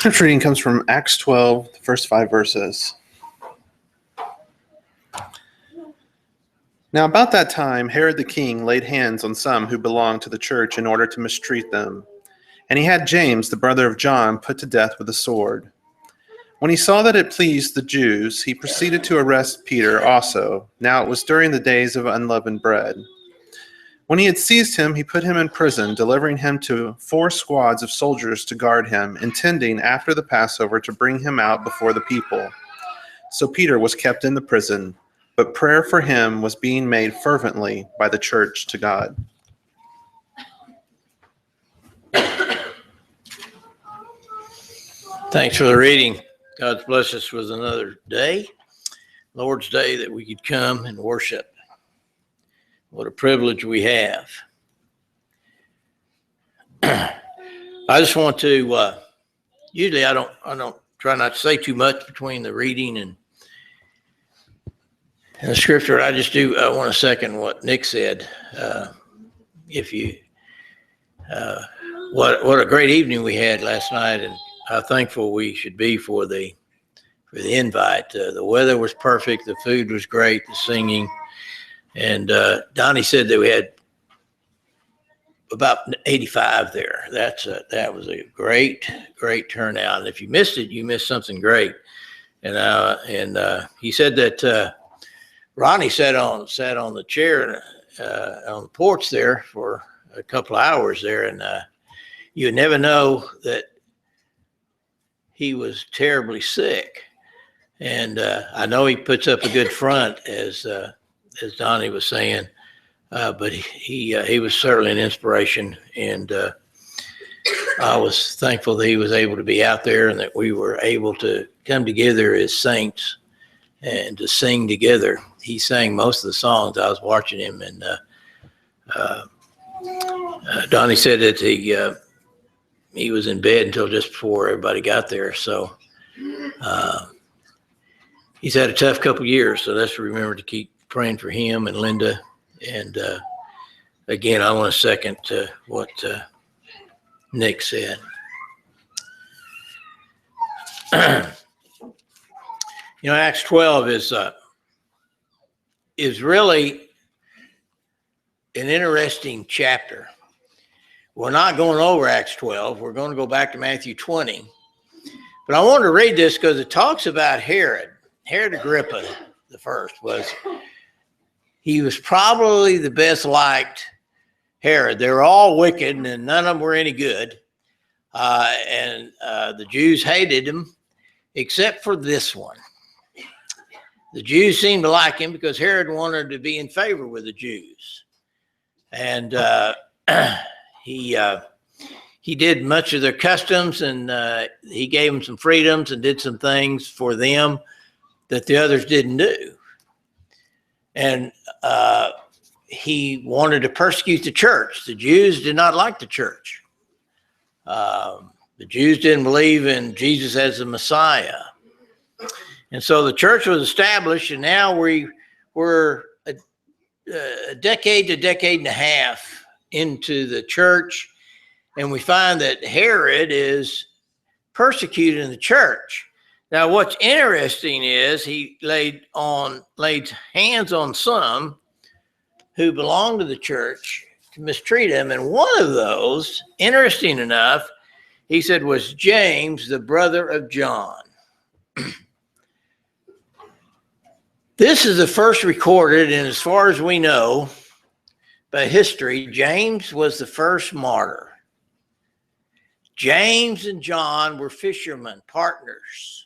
Scripture reading comes from Acts 12, the first 5 verses. Now about that time, Herod the king laid hands on some who belonged to the church in order to mistreat them. And he had James, the brother of John, put to death with a sword. When he saw that it pleased the Jews, he proceeded to arrest Peter also. Now it was during the days of unleavened bread. When he had seized him, he put him in prison, delivering him to 4 squads of soldiers to guard him, intending after the Passover to bring him out before the people. So Peter was kept in the prison, but prayer for him was being made fervently by the church to God. Thanks for the reading. God's blessed us with another day, Lord's Day, that we could come and worship. What a privilege we have. I just want to, usually I don't try not to say too much between the reading and the scripture. I just do, I want to second what Nick said. What a great evening we had last night, and how thankful we should be for the invite. The weather was perfect, the food was great, the singing. And Donnie said that we had about 85 there. That was a great turnout. And if you missed it, you missed something great. And he said that Ronnie sat on the chair on the porch there for a couple of hours there, and you would never know that he was terribly sick. And I know he puts up a good front, as Donnie was saying, but he was certainly an inspiration, and I was thankful that he was able to be out there and that we were able to come together as saints and to sing together. He sang most of the songs. I was watching him, and Donnie said that he was in bed until just before everybody got there. So he's had a tough couple years, so let's remember to keep praying for him and Linda. And again, I want to second what Nick said. Acts 12 is really an interesting chapter. We're not going over Acts 12. We're going to go back to Matthew 20. But I wanted to read this because it talks about Herod. Herod Agrippa the first he was probably the best liked Herod. They were all wicked and none of them were any good. And the Jews hated him except for this one. The Jews seemed to like him because Herod wanted to be in favor with the Jews. And he did much of their customs, and he gave them some freedoms and did some things for them that the others didn't do. And he wanted to persecute the church. The Jews did not like the church. The Jews didn't believe in Jesus as the Messiah. And so the church was established, and now we were a decade to decade and a half into the church, and we find that Herod is persecuting the church. Now, what's interesting is he laid hands on some who belonged to the church to mistreat him, and one of those, interesting enough, he said was James, the brother of John. This is the first recorded, and as far as we know, by history, James was the first martyr. James and John were fishermen, partners.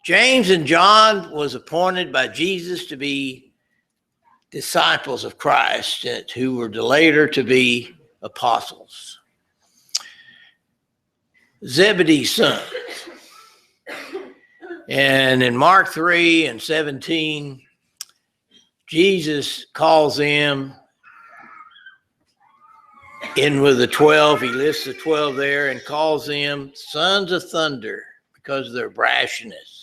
James and John was appointed by Jesus to be disciples of Christ, who were later to be apostles. Zebedee's sons. And in Mark 3 and 17, Jesus calls them in with the 12. He lists the 12 there and calls them sons of thunder because of their brashness.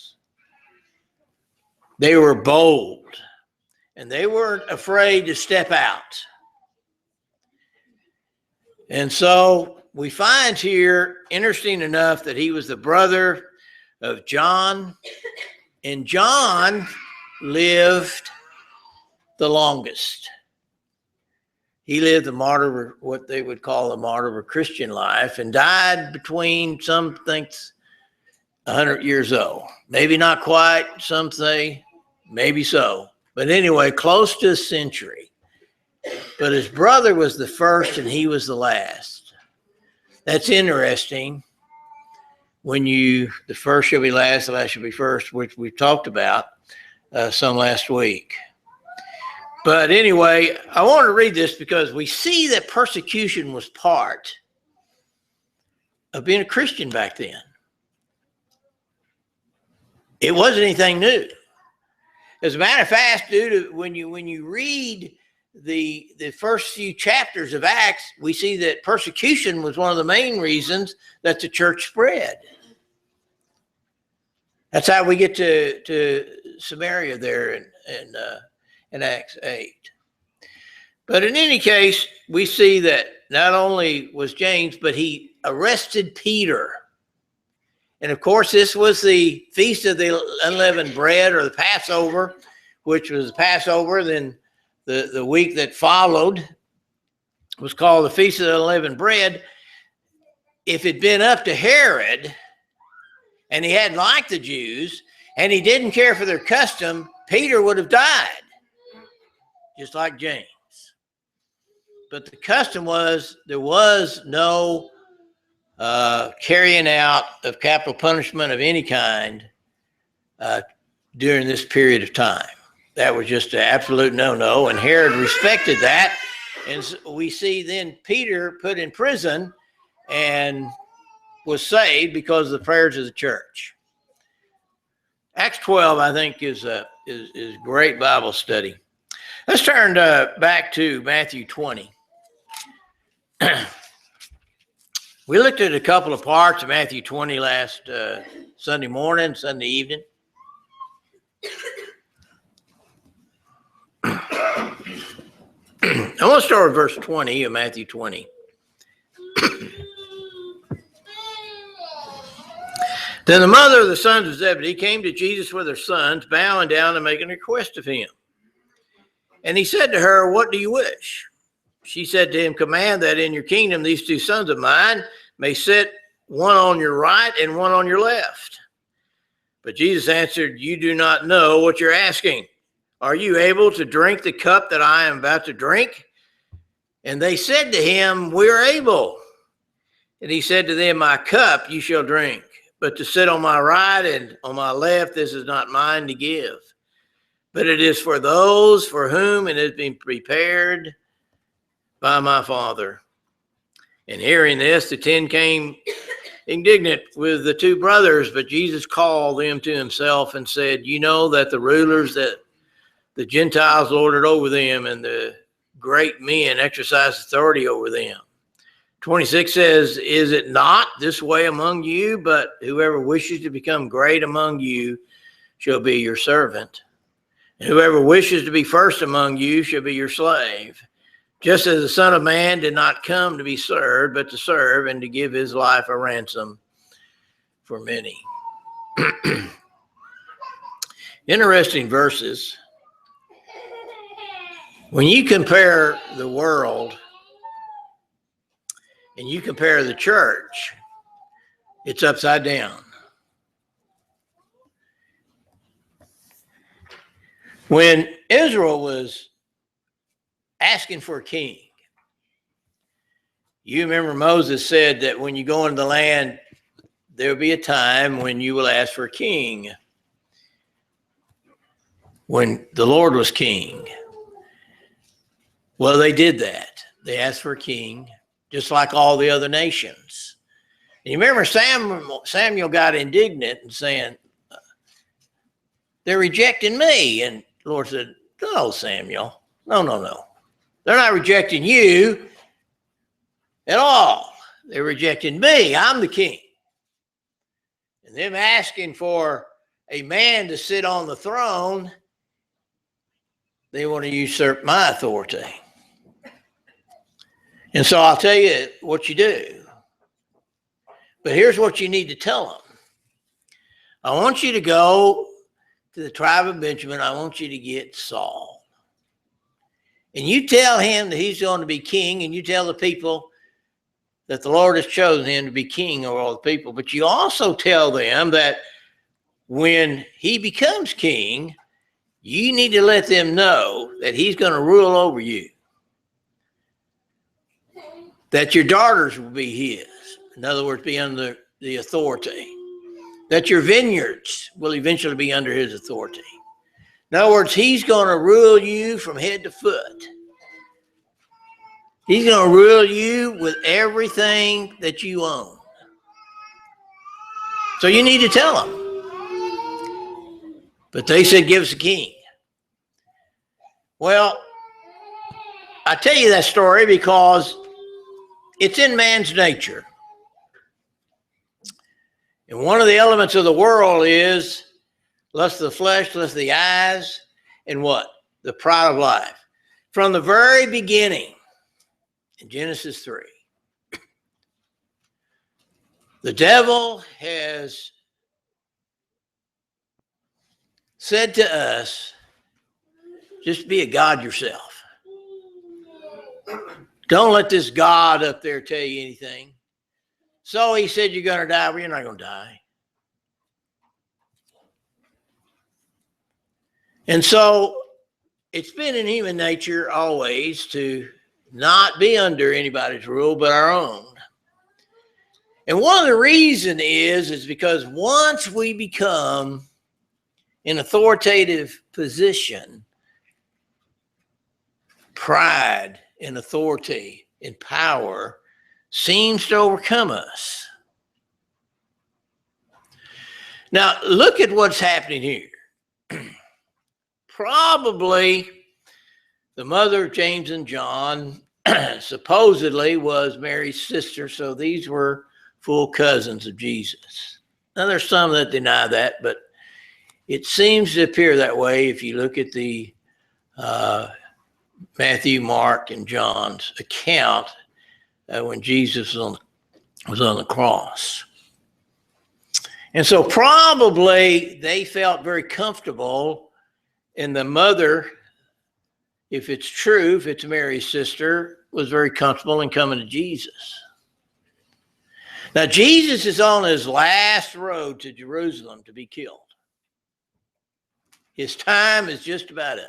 They were bold and they weren't afraid to step out. And so we find here, interesting enough, that he was the brother of John, and John lived the longest. He lived the martyr, what they would call the martyr of a Christian life, and died between, some think, 100 years old. Maybe not quite, some say, maybe so. But anyway, close to a century. But his brother was the first and he was the last. That's interesting. When the first shall be last, the last shall be first, which we talked about some last week. But anyway, I want to read this because we see that persecution was part of being a Christian back then. It wasn't anything new. As a matter of fact, when you read the first few chapters of Acts, we see that persecution was one of the main reasons that the church spread. That's how we get to Samaria there in Acts 8. But in any case, we see that not only was James, but he arrested Peter. And of course, this was the Feast of the Unleavened Bread, or the Passover, which was the Passover. Then the week that followed was called the Feast of the Unleavened Bread. If it'd been up to Herod, and he hadn't liked the Jews, and he didn't care for their custom, Peter would have died, just like James. But the custom was there was no carrying out of capital punishment of any kind during this period of time. That was just an absolute no-no, and Herod respected that. And so we see then Peter put in prison and was saved because of the prayers of the church. Acts 12, I think, is great Bible study. Let's turn back to Matthew 20. We looked at a couple of parts of Matthew 20 last Sunday morning, Sunday evening. I want to start with verse 20 of Matthew 20. Then the mother of the sons of Zebedee came to Jesus with her sons, bowing down and making a request of him. And he said to her, "What do you wish?" She said to him, "Command that in your kingdom these two sons of mine may sit, one on your right and one on your left." But Jesus answered, "You do not know what you're asking. Are you able to drink the cup that I am about to drink?" And they said to him, "We are able." And he said to them, "My cup you shall drink, but to sit on my right and on my left, this is not mine to give, but it is for those for whom it has been prepared by my Father." And hearing this, the 10 came indignant with the two brothers, but Jesus called them to himself and said, "You know that the rulers, that the Gentiles lord it over them, and the great men exercise authority over them." 26 says, "Is it not this way among you? But whoever wishes to become great among you shall be your servant. And whoever wishes to be first among you shall be your slave. Just as the Son of Man did not come to be served, but to serve and to give his life a ransom for many." Interesting verses. When you compare the world and you compare the church, it's upside down. When Israel was asking for a king, you remember Moses said that when you go into the land, there will be a time when you will ask for a king. When the Lord was king. Well, they did that. They asked for a king, just like all the other nations. And you remember Samuel got indignant and saying, "They're rejecting me." And the Lord said, "No, Samuel, no. They're not rejecting you at all. They're rejecting me. I'm the king. And them asking for a man to sit on the throne, they want to usurp my authority. And so I'll tell you what you do. But here's what you need to tell them. I want you to go to the tribe of Benjamin. I want you to get Saul. And you tell him that he's going to be king, and you tell the people that the Lord has chosen him to be king over all the people. But you also tell them that when he becomes king, you need to let them know that he's going to rule over you, that your daughters will be his. In other words, be under the authority, that your vineyards will eventually be under his authority. In other words, he's going to rule you from head to foot. He's going to rule you with everything that you own. So you need to tell them. But they said, give us a king. Well, I tell you that story because it's in man's nature. And one of the elements of the world is lust of the flesh, lust of the eyes, and what? The pride of life. From the very beginning, in Genesis 3, the devil has said to us, just be a God yourself. Don't let this God up there tell you anything. So he said, you're going to die. Well, you're not going to die. And so it's been in human nature always to not be under anybody's rule but our own. And one of the reasons is because once we become an authoritative position, pride and authority and power seems to overcome us. Now, look at what's happening here. Probably the mother of James and John supposedly was Mary's sister, so these were full cousins of Jesus. Now, there's some that deny that, but it seems to appear that way if you look at the Matthew, Mark, and John's account when Jesus was on the cross. And so probably they felt very comfortable, and the mother, if it's true, if it's Mary's sister, was very comfortable in coming to Jesus. Now, Jesus is on his last road to Jerusalem to be killed. His time is just about up.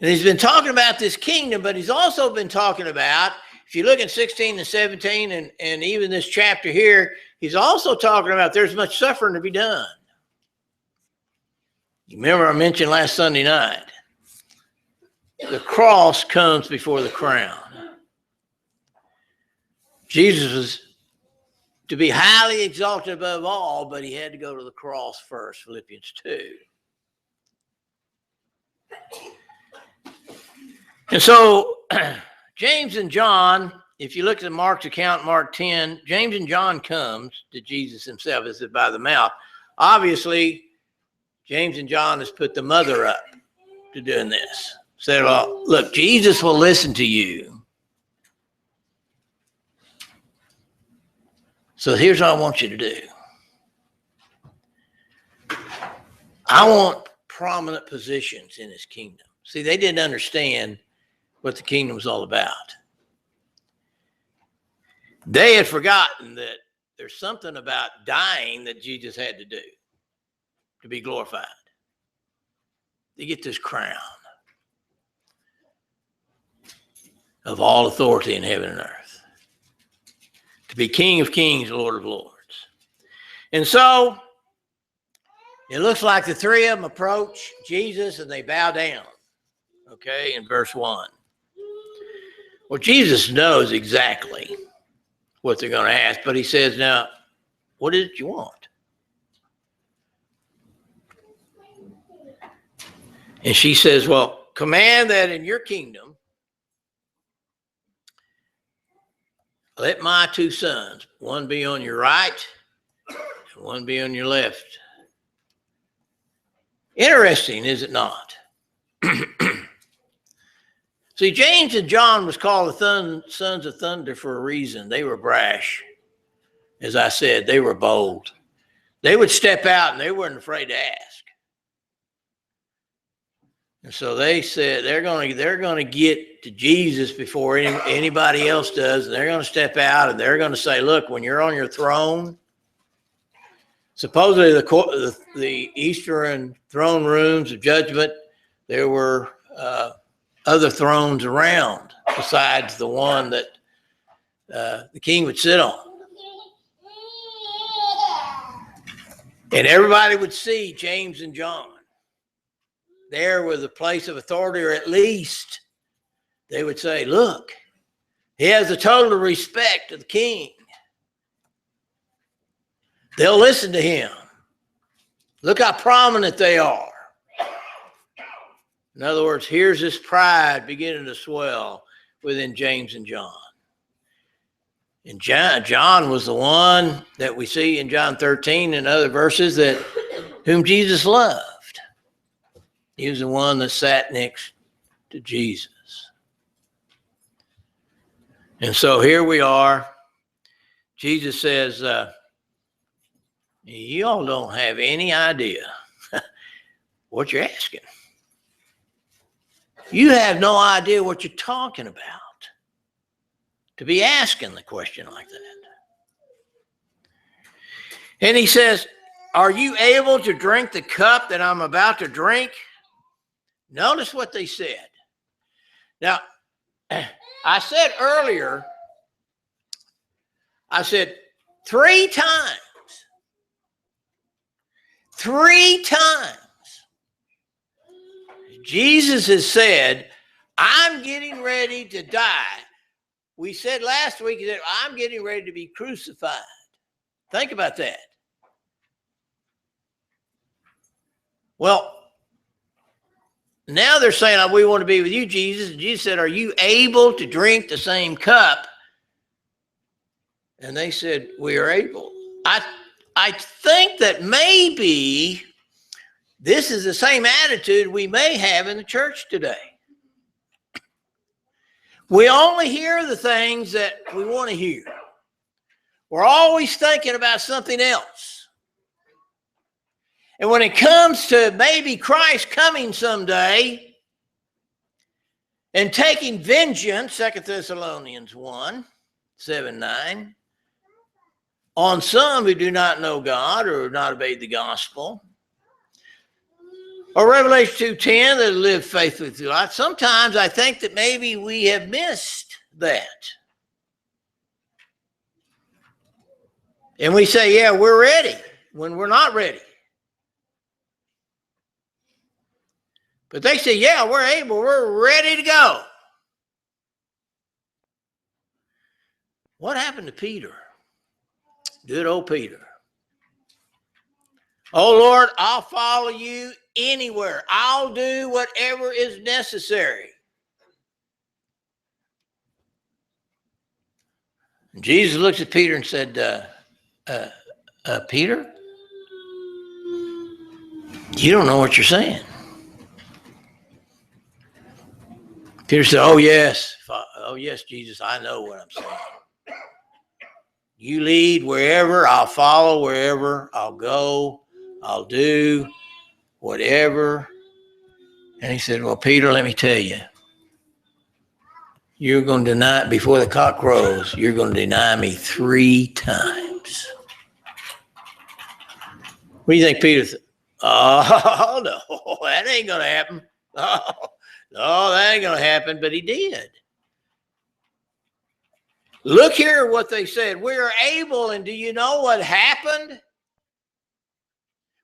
And he's been talking about this kingdom, but he's also been talking about, if you look at 16 and 17 and even this chapter here, he's also talking about there's much suffering to be done. You remember I mentioned last Sunday night, the cross comes before the crown. Jesus was to be highly exalted above all, but he had to go to the cross first, Philippians 2. And so James and John, if you look at Mark's account, Mark 10, James and John comes to Jesus himself as if by the mouth. Obviously, James and John has put the mother up to doing this. Said, well, look, Jesus will listen to you. So here's what I want you to do. I want prominent positions in his kingdom. See, they didn't understand what the kingdom was all about. They had forgotten that there's something about dying that Jesus had to do to be glorified, to get this crown of all authority in heaven and earth, to be King of kings, Lord of lords. And so it looks like the three of them approach Jesus and they bow down, okay, in verse 1. Well, Jesus knows exactly what they're going to ask, but he says, now, what is it you want? And she says, well, command that in your kingdom, let my two sons, one be on your right and one be on your left. Interesting, is it not? See, James and John was called the sons of thunder for a reason. They were brash. As I said, they were bold. They would step out and they weren't afraid to ask. And so they said they're going to get to Jesus before anybody else does. And they're going to step out and they're going to say, look, when you're on your throne, supposedly the Eastern throne rooms of judgment, there were other thrones around besides the one that the king would sit on. And everybody would see James and John there with a place of authority, or at least they would say, look, he has a total respect of the king. They'll listen to him. Look how prominent they are. In other words, here's this pride beginning to swell within James and John. And John was the one that we see in John 13 and other verses that whom Jesus loved. He was the one that sat next to Jesus. And so here we are. Jesus says, you all don't have any idea what you're asking. You have no idea what you're talking about to be asking the question like that. And he says, are you able to drink the cup that I'm about to drink? Notice what they said. Now, I said earlier, I said 3 times, 3 times, Jesus has said, I'm getting ready to die. We said last week that I'm getting ready to be crucified. Think about that. Well, now they're saying, we want to be with you, Jesus. And Jesus said, are you able to drink the same cup? And they said, we are able. I think that maybe this is the same attitude we may have in the church today. We only hear the things that we want to hear. We're always thinking about something else. And when it comes to maybe Christ coming someday and taking vengeance, 2 Thessalonians 1, 7, 9, on some who do not know God or have not obeyed the gospel, or Revelation 2:10, that live faithfully through life, sometimes I think that maybe we have missed that. And we say, yeah, we're ready, when we're not ready. But they say, yeah, we're able, we're ready to go. What happened to Peter? Good old Peter. Oh, Lord, I'll follow you anywhere. I'll do whatever is necessary. And Jesus looks at Peter and said, Peter, you don't know what you're saying. Peter said, oh, yes, Jesus, I know what I'm saying. You lead wherever, I'll follow wherever, I'll go, I'll do whatever. And he said, well, Peter, let me tell you, you're going to deny, before the cock crows, you're going to deny me 3 times. What do you think Peter said? Oh, no, that ain't going to happen. Oh, no, that ain't going to happen. But he did. Look here what they said. We are able, and do you know what happened?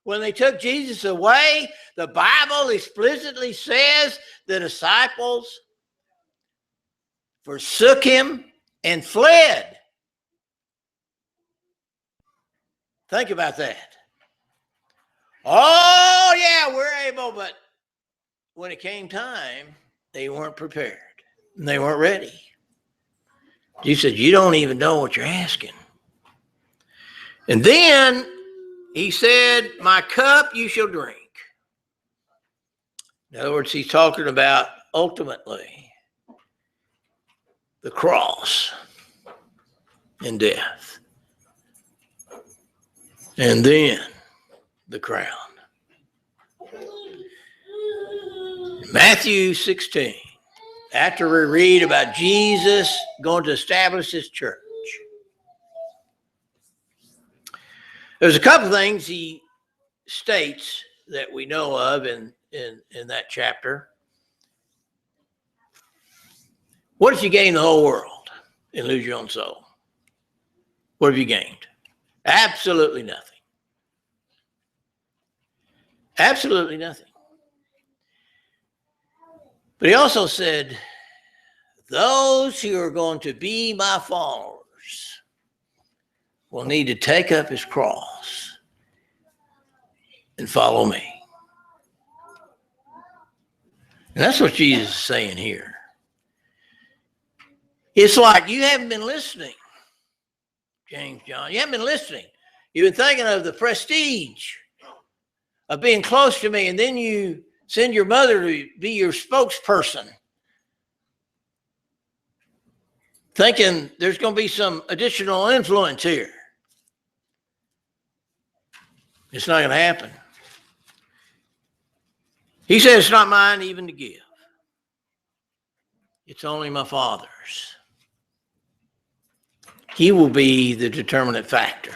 When they took Jesus away, the Bible explicitly says the disciples forsook him and fled. Think about that. Oh, yeah, we're able, but when it came time, they weren't prepared. And they weren't ready. Jesus said, you don't even know what you're asking. And then he said, my cup you shall drink. In other words, he's talking about ultimately. the cross and death, and then the crown. Matthew 16, after we read about Jesus going to establish his church, there's a couple things he states that we know of in that chapter. What if you gain the whole world and lose your own soul? What have you gained? Absolutely nothing. Absolutely nothing. But he also said, those who are going to be my followers will need to take up his cross and follow me. And that's what Jesus is saying here. It's like you haven't been listening, James, John. You haven't been listening. You've been thinking of the prestige of being close to me, and then you send your mother to be your spokesperson, thinking there's going to be some additional influence here. It's not going to happen. He said, it's not mine even to give. It's only my Father's. He will be the determinant factor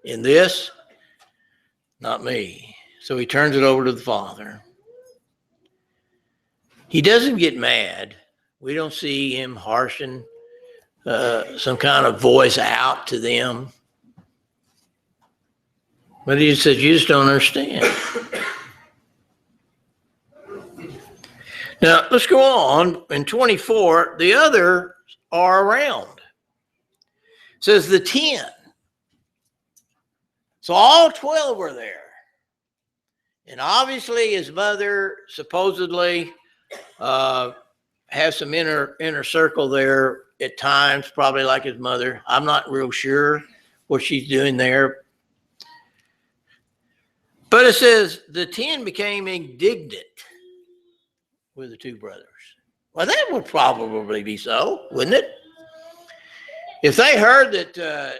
in this, not me. So he turns it over to the Father. He doesn't get mad. We don't see him harshing some kind of voice out to them. But he says, you just don't understand. Now, let's go on. In 24, the others are around. It says the 10. So all 12 were there. And obviously his mother supposedly has some inner circle there at times, probably like his mother. I'm not real sure what she's doing there. But it says the 10 became indignant with the two brothers. Well, that would probably be so, wouldn't it? If they heard that,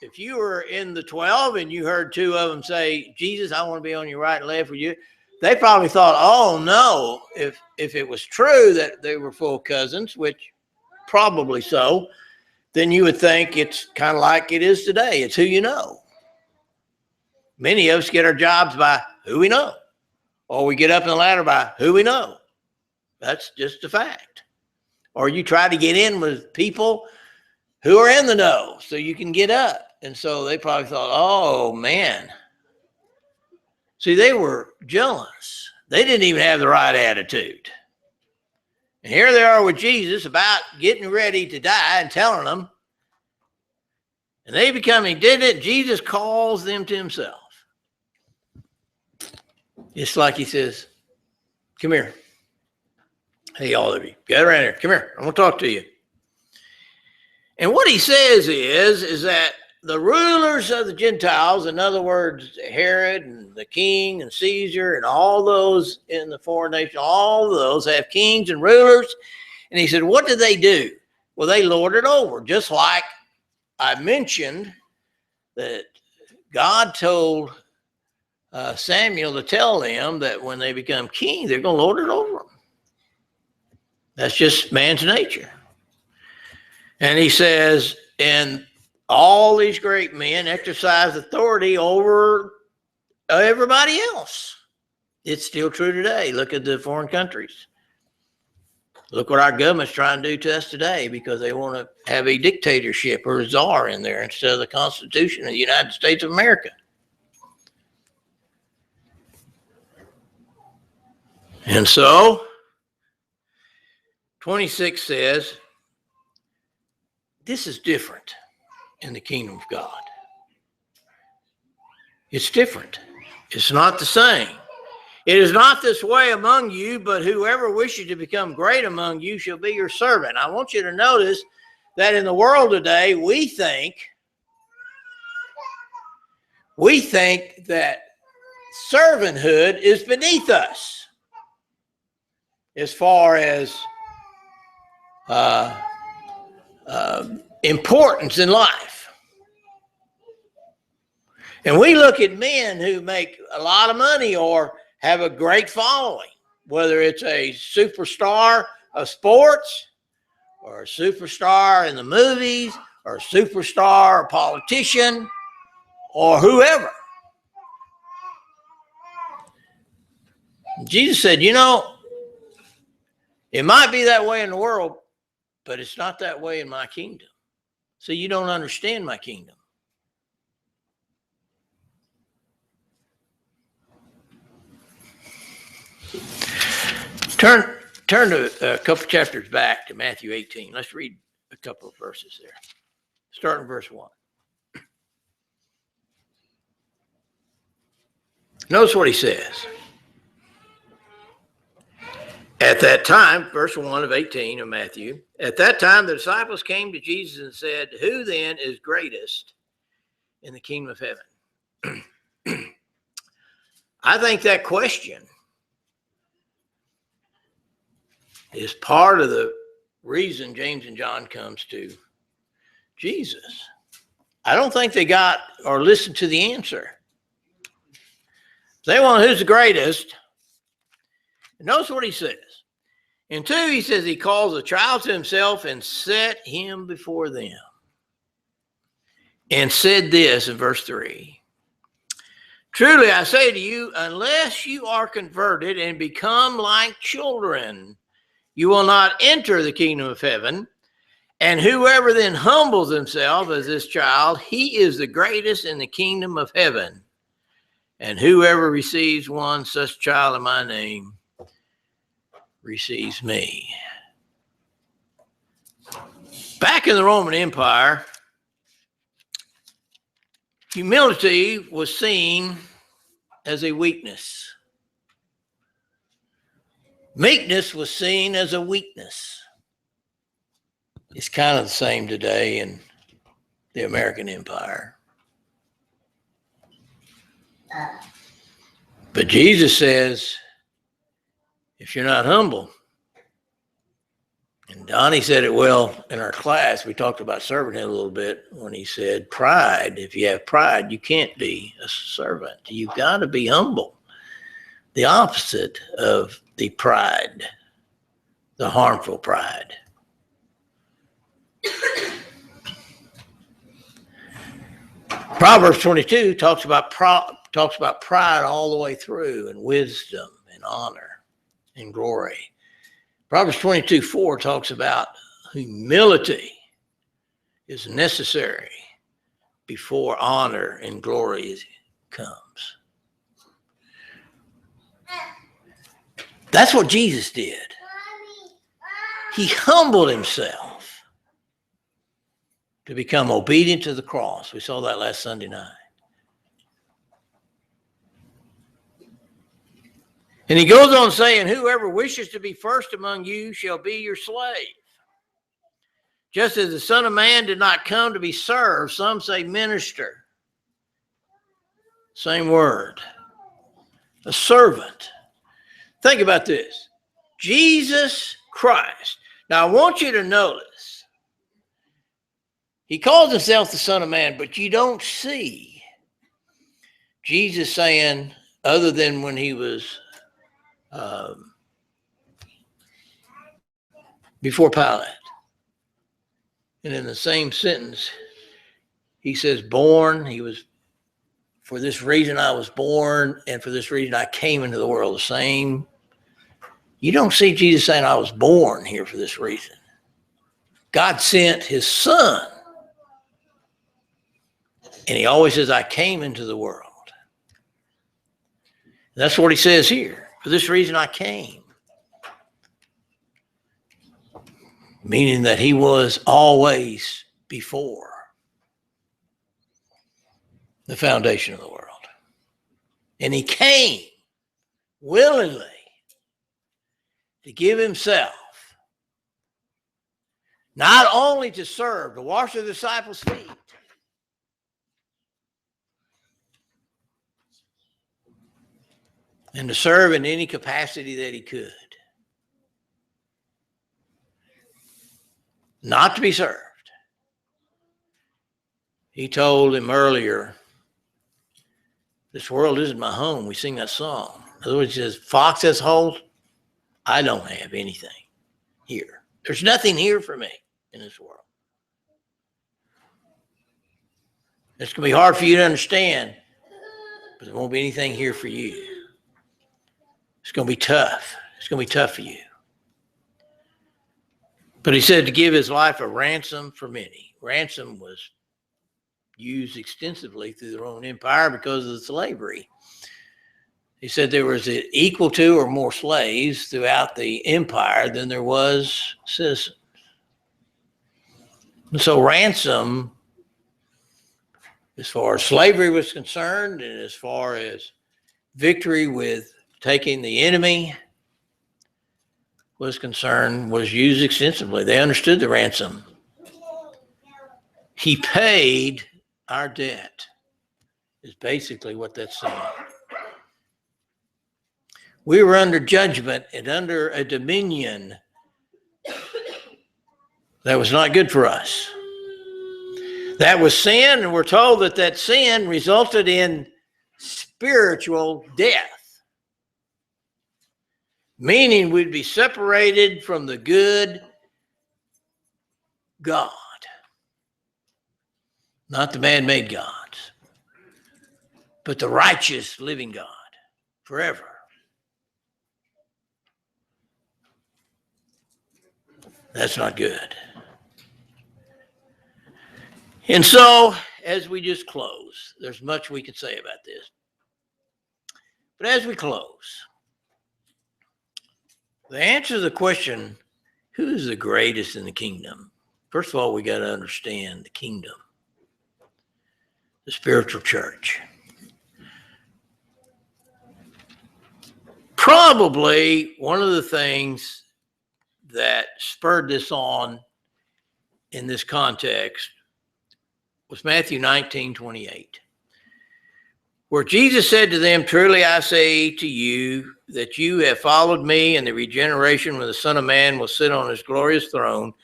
if you were in the 12 and you heard two of them say, Jesus, I want to be on your right and left with you, they probably thought, oh no, if it was true that they were full cousins, which probably so, then you would think it's kind of like it is today. It's who you know. Many of us get our jobs by who we know, or we get up in the ladder by who we know. That's just a fact. Or you try to get in with people who are in the know so you can get up. And so they probably thought, oh man. See, they were jealous. They didn't even have the right attitude. And here they are with Jesus about getting ready to die and telling them. And they become indignant. Jesus calls them to himself. It's like he says, come here. Hey, all of you, get around here. Come here. I want to talk to you. And what he says is that the rulers of the Gentiles, in other words, Herod and the king and Caesar and all those in the foreign nation, all of those have kings and rulers. And he said, what do they do? Well, they lord it over, just like I mentioned that God told Samuel to tell them that when they become king, they're going to lord it over them. That's just man's nature. And he says, and all these great men exercise authority over everybody else. It's still true today. Look at the foreign countries. Look what our government's trying to do to us today because they want to have a dictatorship or a czar in there instead of the Constitution of the United States of America. And so, 26 says, this is different in the kingdom of God. It's different. It's not the same. It is not this way among you, but whoever wishes to become great among you shall be your servant. I want you to notice that in the world today, we think that servanthood is beneath us as far as importance in life. And we look at men who make a lot of money or have a great following, whether it's a superstar of sports or a superstar in the movies or a superstar, a politician, or whoever. Jesus said, you know, it might be that way in the world, but it's not that way in my kingdom. So you don't understand my kingdom. Turn to a couple chapters back to Matthew 18. Let's read a couple of verses there. Start in verse 1. Notice what he says. At that time, verse 1 of 18 of Matthew, at that time the disciples came to Jesus and said, who then is greatest in the kingdom of heaven? I think that question is part of the reason James and John comes to Jesus. I don't think they got or listened to the answer. They want who's the greatest. Notice what he says. In 2, he says he calls a child to himself and set him before them. And said this in verse 3. Truly I say to you, unless you are converted and become like children, you will not enter the kingdom of heaven. And whoever then humbles himself as this child, he is the greatest in the kingdom of heaven. And whoever receives one such child in my name receives me. Back in the Roman Empire, humility was seen as a weakness. Meekness was seen as a weakness. It's kind of the same today in the American Empire. But Jesus says, if you're not humble, and Donnie said it well in our class, we talked about servanthood a little bit when he said pride. If you have pride, you can't be a servant. You've got to be humble. The opposite of the pride, the harmful pride. Proverbs 22 talks about pride all the way through, and wisdom and honor and glory. Proverbs 22:4 talks about humility is necessary before honor and glory comes. That's what Jesus did. He humbled himself to become obedient to the cross. We saw that last Sunday night. And he goes on saying, whoever wishes to be first among you shall be your slave. Just as the Son of Man did not come to be served, some say minister. Same word. A servant. Think about this. Jesus Christ. Now I want you to notice, he calls himself the Son of Man, but you don't see Jesus saying, other than when he was before Pilate. And in the same sentence, he says, born, he was, for this reason I was born, and for this reason I came into the world. The same. You don't see Jesus saying, I was born here for this reason. God sent his Son. And he always says, I came into the world. And that's what he says here. For this reason I came. Meaning that he was always before the foundation of the world. And he came willingly to give himself, not only to serve, to wash the disciples' feet, and to serve in any capacity that he could. not to be served. He told him earlier, this world isn't my home. We sing that song. In other words, he says, fox has holes. I don't have anything here. There's nothing here for me in this world. It's going to be hard for you to understand, but there won't be anything here for you. It's going to be tough. It's going to be tough for you. But he said to give his life a ransom for many. Ransom was used extensively through the Roman Empire because of the slavery. He said there was equal to or more slaves throughout the empire than there was citizens. And so ransom, as far as slavery was concerned, and as far as victory with taking the enemy was concerned, was used extensively. They understood the ransom. He paid our debt, is basically what that's saying. We were under judgment and under a dominion that was not good for us. That was sin, and we're told that that sin resulted in spiritual death, meaning we'd be separated from the good God, not the man-made gods, but the righteous living God forever. That's not good. And so, as we just close, there's much we could say about this. But as we close, the answer to the question, who's the greatest in the kingdom? First of all, we got to understand the kingdom, the spiritual church. Probably one of the things that spurred this on in this context was Matthew 19:28, where Jesus said to them, truly I say to you that you have followed me in the regeneration when the Son of Man will sit on his glorious throne.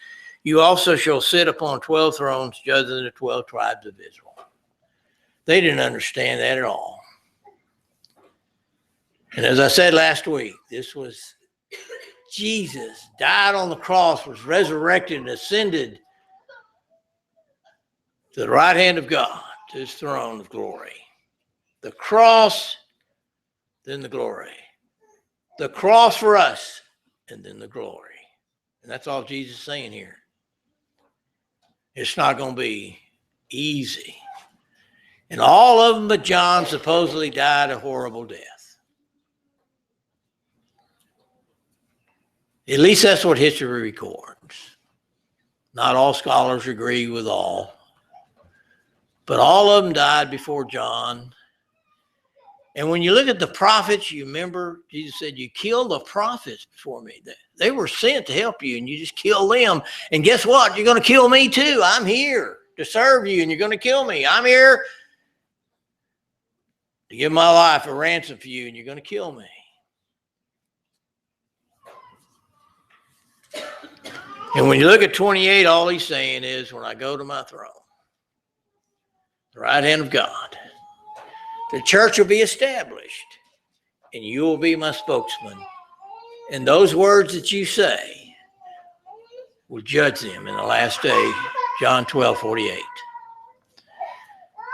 You also shall sit upon 12 thrones, judging the 12 tribes of Israel. They didn't understand that at all. And as I said last week, this was Jesus died on the cross, was resurrected and ascended to the right hand of God, to his throne of glory. The cross, then the glory. The cross for us, and then the glory. And that's all Jesus is saying here. It's not going to be easy. And all of them but John supposedly died a horrible death. At least that's what history records. Not all scholars agree with all. But all of them died before John. And when you look at the prophets, you remember Jesus said, you kill the prophets before me. They were sent to help you, and you just kill them. And guess what? You're going to kill me too. I'm here to serve you, and you're going to kill me. I'm here to give my life a ransom for you, and you're going to kill me. And when you look at 28, all he's saying is, when I go to my throne, the right hand of God, the church will be established, and you will be my spokesman. And those words that you say will judge them in the last day, John 12:48.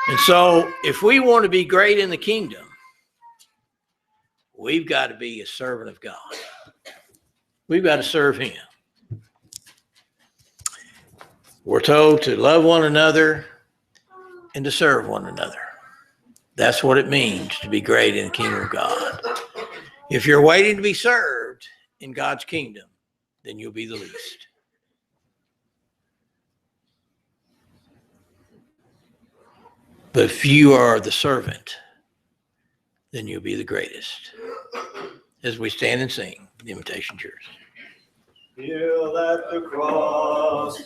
And so, if we want to be great in the kingdom, we've got to be a servant of God. We've got to serve him. We're told to love one another and to serve one another. That's what it means to be great in the kingdom of God. If you're waiting to be served in God's kingdom, then you'll be the least. But if you are the servant, then you'll be the greatest. As we stand and sing the Invitation Church. Kneel at the cross.